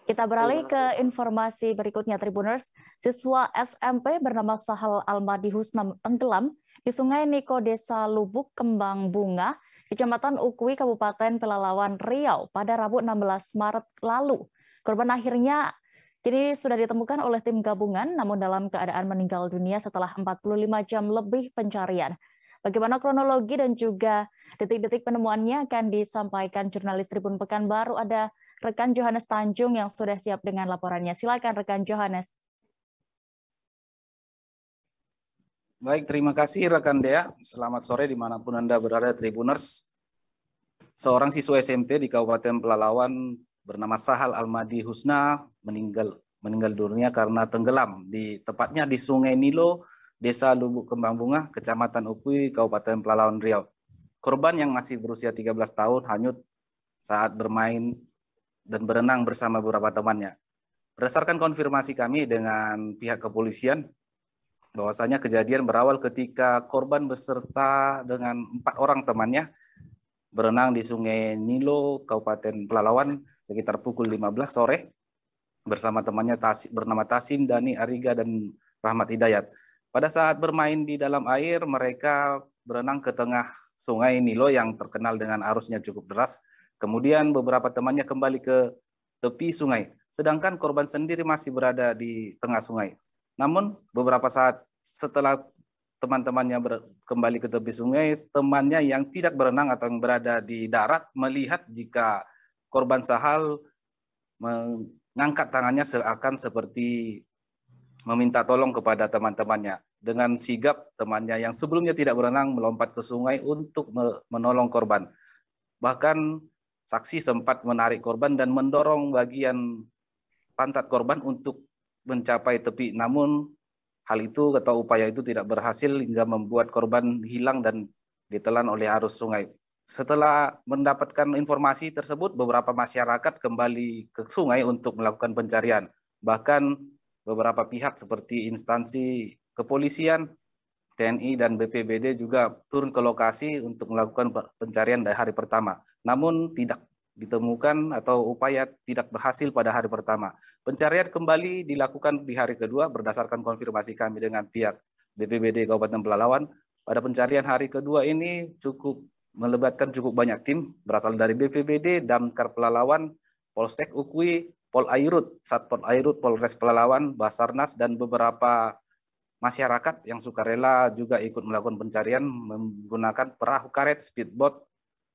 Kita beralih ke informasi berikutnya, Tribuners. Siswa SMP bernama Sahal Almadi Husna tenggelam di Sungai Niko, Desa Lubuk Kembang Bunga, Kecamatan Ukui, Kabupaten Pelalawan, Riau pada Rabu 16 Maret lalu. Korban akhirnya kini sudah ditemukan oleh tim gabungan, namun dalam keadaan meninggal dunia setelah 45 jam lebih pencarian. Bagaimana kronologi dan juga detik-detik penemuannya akan disampaikan jurnalis Tribun Pekanbaru. Ada rekan Johannes Tanjung yang sudah siap dengan laporannya. Silakan rekan Johannes. Baik, terima kasih rekan Dea. Selamat sore dimanapun Anda berada, Tribuners. Seorang siswa SMP di Kabupaten Pelalawan bernama Sahal Almadi Husna meninggal dunia karena tenggelam tepatnya di Sungai Nilo, Desa Lubuk Kembang Bunga, Kecamatan Ukui, Kabupaten Pelalawan, Riau. Korban yang masih berusia 13 tahun hanyut saat bermain dan berenang bersama beberapa temannya. Berdasarkan konfirmasi kami dengan pihak kepolisian, bahwasanya kejadian berawal ketika korban beserta dengan 4 orang temannya berenang di Sungai Nilo, Kabupaten Pelalawan sekitar pukul 15 sore bersama temannya bernama Tasim, Dani, Ariga, dan Rahmat Hidayat. Pada saat bermain di dalam air, mereka berenang ke tengah Sungai Nilo yang terkenal dengan arusnya cukup deras. Kemudian beberapa temannya kembali ke tepi sungai, sedangkan korban sendiri masih berada di tengah sungai. Namun beberapa saat setelah teman-temannya kembali ke tepi sungai, temannya yang tidak berenang atau yang berada di darat melihat jika korban Sahal mengangkat tangannya seakan seperti meminta tolong kepada teman-temannya. Dengan sigap temannya yang sebelumnya tidak berenang melompat ke sungai untuk menolong korban. Bahkan saksi sempat menarik korban dan mendorong bagian pantat korban untuk mencapai tepi. Namun hal itu atau upaya itu tidak berhasil hingga membuat korban hilang dan ditelan oleh arus sungai. Setelah mendapatkan informasi tersebut, beberapa masyarakat kembali ke sungai untuk melakukan pencarian. Bahkan beberapa pihak seperti instansi kepolisian, TNI, dan BPBD juga turun ke lokasi untuk melakukan pencarian dari hari pertama. Namun tidak ditemukan atau upaya tidak berhasil pada hari pertama. Pencarian kembali dilakukan di hari kedua berdasarkan konfirmasi kami dengan pihak BPBD Kabupaten Pelalawan. Pada pencarian hari kedua ini melibatkan cukup banyak tim berasal dari BPBD, Damkar Pelalawan, Polsek Ukui, Polairut, Satpol Airut, Polres Pelalawan, Basarnas, dan beberapa masyarakat yang sukarela juga ikut melakukan pencarian menggunakan perahu karet, speedboat,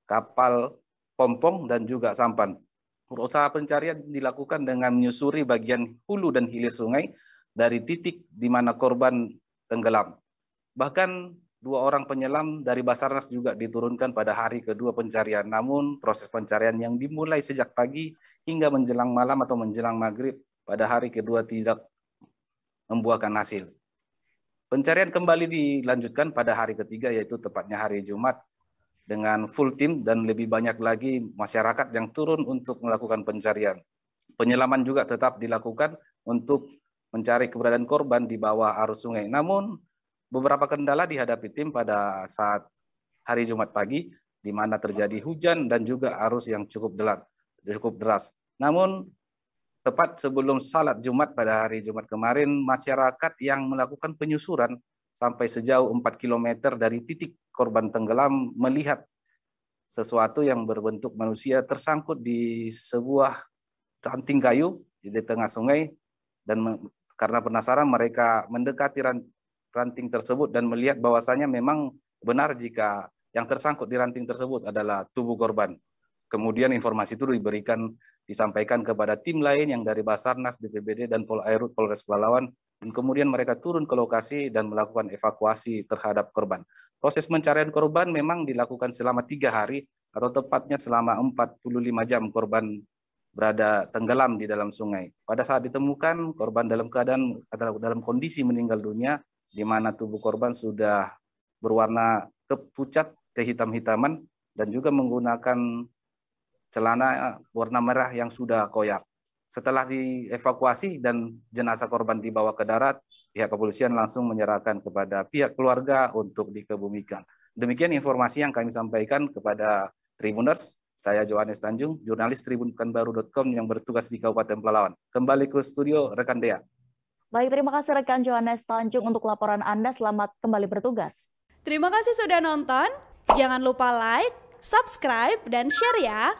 kapal pompong, dan juga sampan. Usaha pencarian dilakukan dengan menyusuri bagian hulu dan hilir sungai dari titik di mana korban tenggelam. Bahkan 2 orang penyelam dari Basarnas juga diturunkan pada hari kedua pencarian. Namun proses pencarian yang dimulai sejak pagi hingga menjelang malam atau menjelang maghrib pada hari kedua tidak membuahkan hasil. Pencarian kembali dilanjutkan pada hari ketiga, yaitu tepatnya hari Jumat, dengan full tim dan lebih banyak lagi masyarakat yang turun untuk melakukan pencarian. Penyelaman juga tetap dilakukan untuk mencari keberadaan korban di bawah arus sungai. Namun beberapa kendala dihadapi tim pada saat hari Jumat pagi, di mana terjadi hujan dan juga arus yang cukup deras. Namun tepat sebelum salat Jumat pada hari Jumat kemarin, masyarakat yang melakukan penyusuran sampai sejauh 4 km dari titik korban tenggelam melihat sesuatu yang berbentuk manusia tersangkut di sebuah ranting kayu di tengah sungai, dan karena penasaran mereka mendekati ranting tersebut dan melihat bahwasanya memang benar jika yang tersangkut di ranting tersebut adalah tubuh korban. Kemudian informasi itu disampaikan kepada tim lain yang dari Basarnas, BPBD, dan Polairut, Polres Pelalawan, dan kemudian mereka turun ke lokasi dan melakukan evakuasi terhadap korban. Proses pencarian korban memang dilakukan selama 3 hari, atau tepatnya selama 45 jam korban berada tenggelam di dalam sungai. Pada saat ditemukan, korban dalam kondisi meninggal dunia, di mana tubuh korban sudah berwarna kepucat, kehitam-hitaman, dan juga menggunakan celana warna merah yang sudah koyak. Setelah dievakuasi dan jenazah korban dibawa ke darat, pihak kepolisian langsung menyerahkan kepada pihak keluarga untuk dikebumikan. Demikian informasi yang kami sampaikan kepada Tribuners. Saya Johannes Tanjung, jurnalis tribunpekanbaru.com yang bertugas di Kabupaten Pelalawan. Kembali ke studio rekan Dea. Baik, terima kasih rekan Johannes Tanjung untuk laporan Anda. Selamat kembali bertugas. Terima kasih sudah nonton. Jangan lupa like, subscribe, dan share ya.